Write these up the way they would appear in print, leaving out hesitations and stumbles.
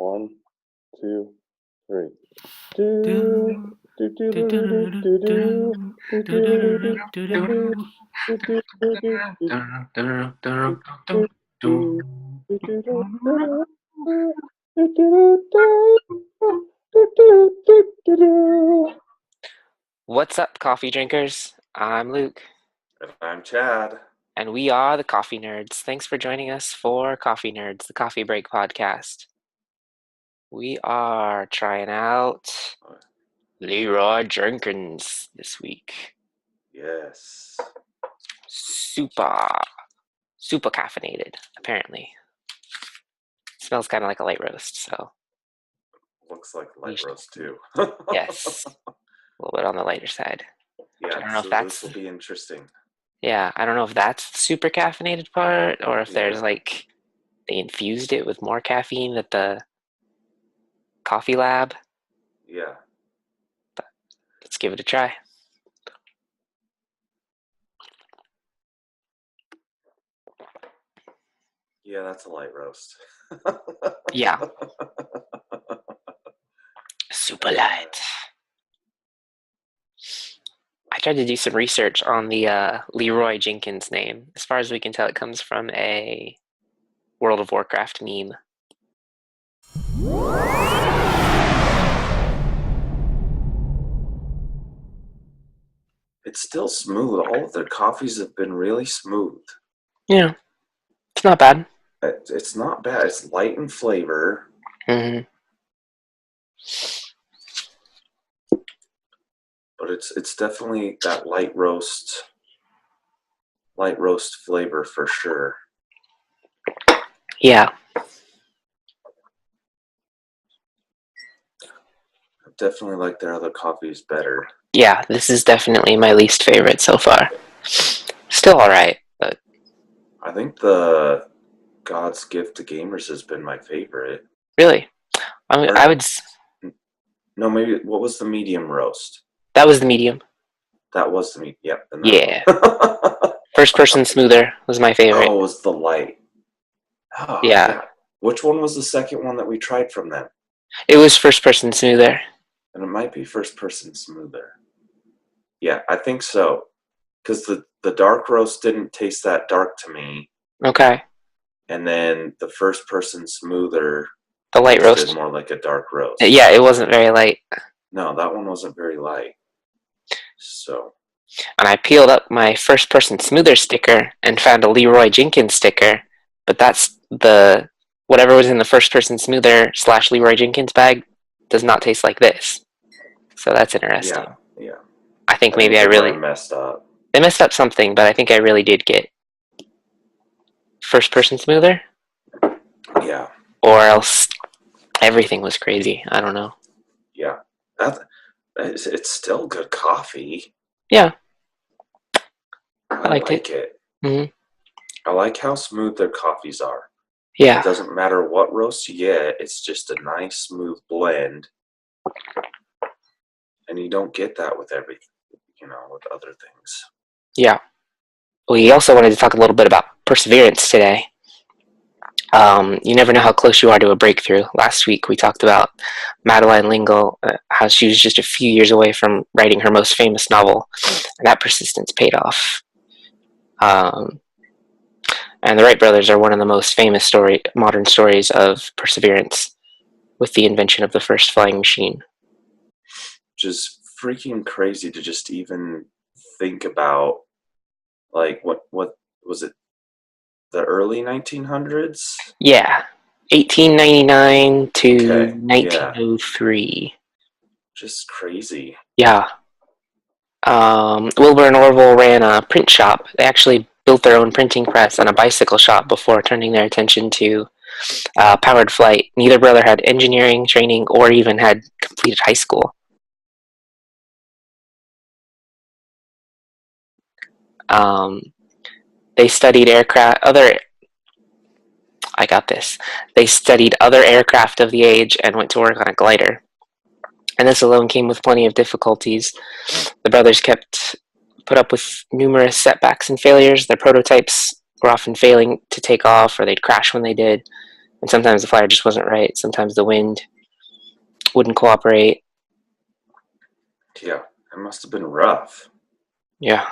One, two, three. Do, do, do, do, do, do, do, do, do, do, do, do, What's up, coffee drinkers? I'm Luke, And I'm Chad. and we are the Coffee Nerds. Thanks for joining us for Coffee Nerds, the Coffee Break podcast. We are trying out Leroy Jenkins this week. Yes. Super caffeinated, apparently. Smells kind of like a light roast, so Looks like light roast too. yes, a little bit on the lighter side. Yeah, I don't know so if that's this will be interesting. Yeah, I don't know if that's the super caffeinated part, or if there's like they infused it with more caffeine at the coffee lab. Yeah. But let's give it a try. Yeah, that's a light roast. Yeah. Super light. I tried to do some research on the Leroy Jenkins name. As far as we can tell, it comes from a World of Warcraft meme. It's still smooth. All of their coffees have been really smooth. Yeah, it's not bad. It's not bad. It's light in flavor. Mm-hmm. But it's definitely that light roast flavor for sure. Yeah. I definitely like their other coffees better. Yeah, this is definitely my least favorite so far. Still alright, but I think the God's Gift to Gamers has been my favorite. really, I would. No, maybe what was the medium roast? That was the medium. That was the medium. Yep. Yeah. First person smoother was my favorite. Oh, it was the light. Oh, yeah. Which one was the second one that we tried from them? It was first person smoother. And it might be first person smoother. Yeah, I think so. Because the dark roast didn't taste that dark to me. Okay. And then the first person smoother, the light roast, more like a dark roast. Yeah, it wasn't very light. No, that one wasn't very light. So. And I peeled up my first person smoother sticker and found a Leroy Jenkins sticker, but that's whatever was in the first person smoother / Leroy Jenkins bag does not taste like this. So that's interesting. Yeah. I think maybe I really messed up. They messed up something, but I think I really did get first person smoother. Yeah. Or else everything was crazy. I don't know. Yeah. It's still good coffee. Yeah. I like it. Mm-hmm. I like how smooth their coffees are. Yeah. It doesn't matter what roast you get. It's just a nice, smooth blend. And you don't get that with everything, with other things. Yeah. We also wanted to talk a little bit about perseverance today. You never know how close you are to a breakthrough. Last week we talked about Madeleine L'Engle, how she was just a few years away from writing her most famous novel, and that persistence paid off. And the Wright Brothers are one of the most famous modern stories of perseverance, with the invention of the first flying machine. Just freaking crazy to just even think about, like, what was it? The early 1900s? Yeah, 1899 to 1903. Just crazy. Yeah. Wilbur and Orville ran a print shop. They actually built their own printing press and a bicycle shop before turning their attention to powered flight. Neither brother had engineering training or even had completed high school. They studied They studied other aircraft of the age and went to work on a glider. And this alone came with plenty of difficulties. The brothers put up with numerous setbacks and failures. Their prototypes were often failing to take off, or they'd crash when they did. And sometimes the flyer just wasn't right. Sometimes the wind wouldn't cooperate. Yeah, it must have been rough. Yeah.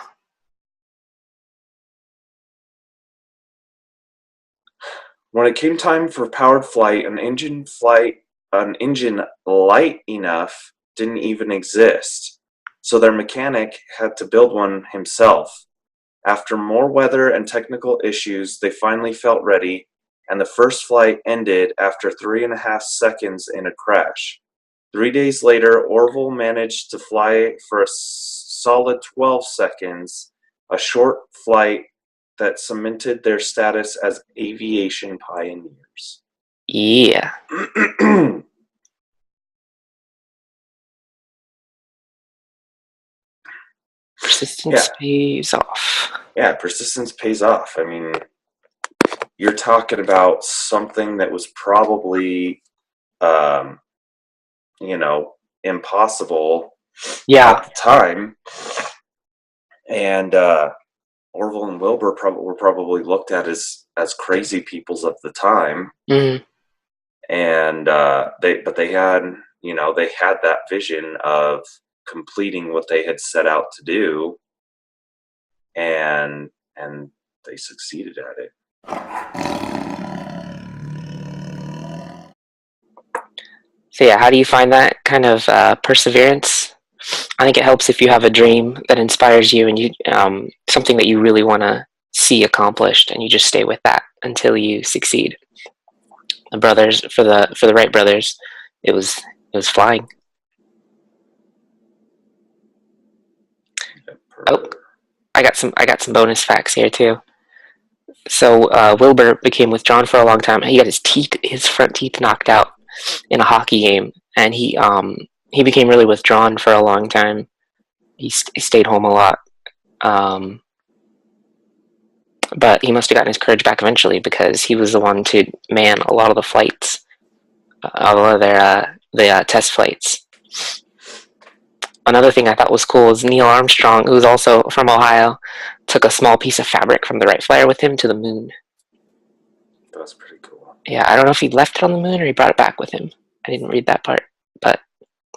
When it came time for powered flight, an engine light enough didn't even exist. So their mechanic had to build one himself. After more weather and technical issues, they finally felt ready, and the first flight ended after 3.5 seconds in a crash. 3 days later, Orville managed to fly for a solid 12 seconds, a short flight that cemented their status as aviation pioneers. Yeah. Persistence pays off. Yeah, persistence pays off. I mean, you're talking about something that was probably, um, impossible at the time. And Orville and Wilbur were probably looked at as crazy peoples of the time. Mm-hmm. And they had that vision of completing what they had set out to do, and they succeeded at it. So yeah, how do you find that kind of perseverance? I think it helps if you have a dream that inspires you and you something that you really want to see accomplished, and you just stay with that until you succeed. The brothers for the Wright brothers, it was flying. Oh, I got some bonus facts here too. So Wilbur became withdrawn for a long time. He got his front teeth knocked out in a hockey game, and he became really withdrawn for a long time. He stayed home a lot, but he must have gotten his courage back eventually because he was the one to man a lot of the flights, a lot of the test flights. Another thing I thought was cool is Neil Armstrong, who's also from Ohio, took a small piece of fabric from the Wright Flyer with him to the moon. That's pretty cool. Yeah, I don't know if he left it on the moon or he brought it back with him. I didn't read that part, but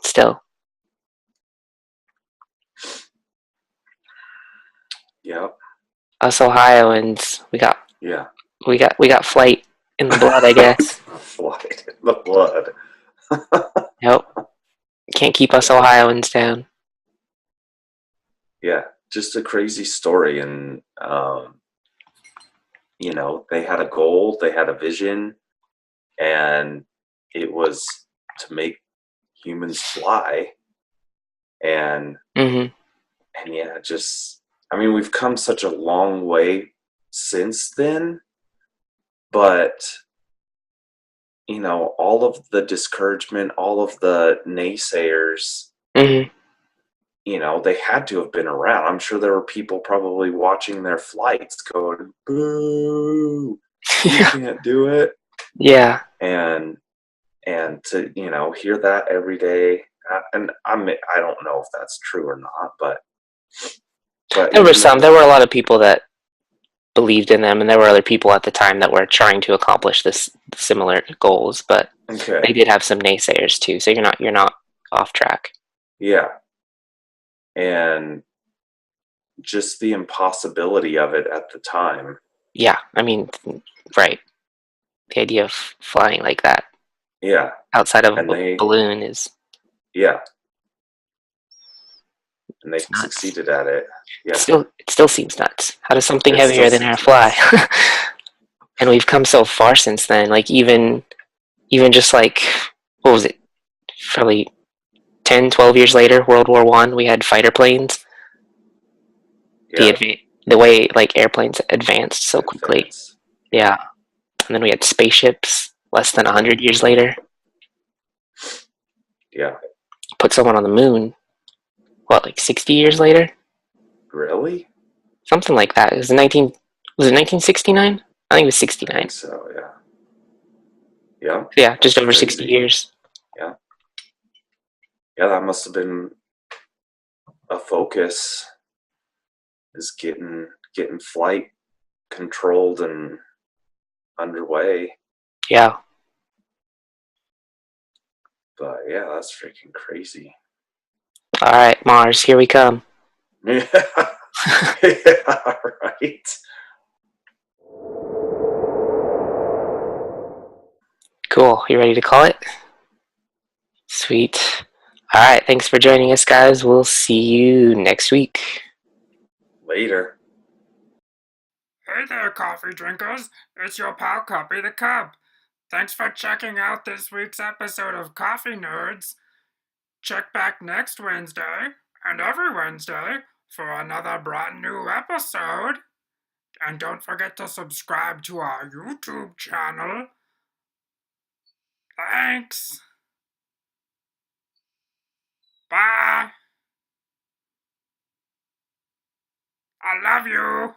still. Yep. Us Ohioans, we got flight in the blood, I guess. Flight in the blood. Yep. Can't keep us Ohioans down. Yeah, just a crazy story, and they had a goal, they had a vision, and it was to make humans fly. And Mm-hmm. and yeah, I mean, we've come such a long way since then, but all of the discouragement, all of the naysayers, Mm-hmm. they had to have been around. I'm sure there were people probably watching their flights going, boo, you can't do it. Yeah. And to, hear that every day, and I don't know if that's true or not, but there were a lot of people that believed in them, and there were other people at the time that were trying to accomplish this similar goals, but they did have some naysayers too, so you're not off track. Yeah. And just the impossibility of it at the time. Yeah, I mean, right. The idea of flying like that. Yeah. Outside of a balloon is. Yeah. And they succeeded at it. Yeah. It still seems nuts. How does something heavier than air fly? And we've come so far since then. Like even just like, what was it? Probably 10, 12 years later, World War I, we had fighter planes. Yeah. The way like airplanes advanced so quickly. Yeah. And then we had spaceships less than 100 years later. Yeah. Put someone on the moon, what, like 60 years later? Really? Something like that. Was it 1969? I think it was 69. I think so, yeah. Yeah. Yeah, just over crazy. 60 years. Yeah. Yeah, that must have been a focus, is getting flight controlled and underway. Yeah. But yeah, that's freaking crazy. All right, Mars, here we come. Yeah, yeah, right. Cool. You ready to call it? Sweet. All right. Thanks for joining us, guys. We'll see you next week. Later. Hey there, coffee drinkers. It's your pal Cuppy the Cub. Thanks for checking out this week's episode of Coffee Nerds. Check back next Wednesday and every Wednesday for another brand new episode. And don't forget to subscribe to our YouTube channel. Thanks. Bye. I love you.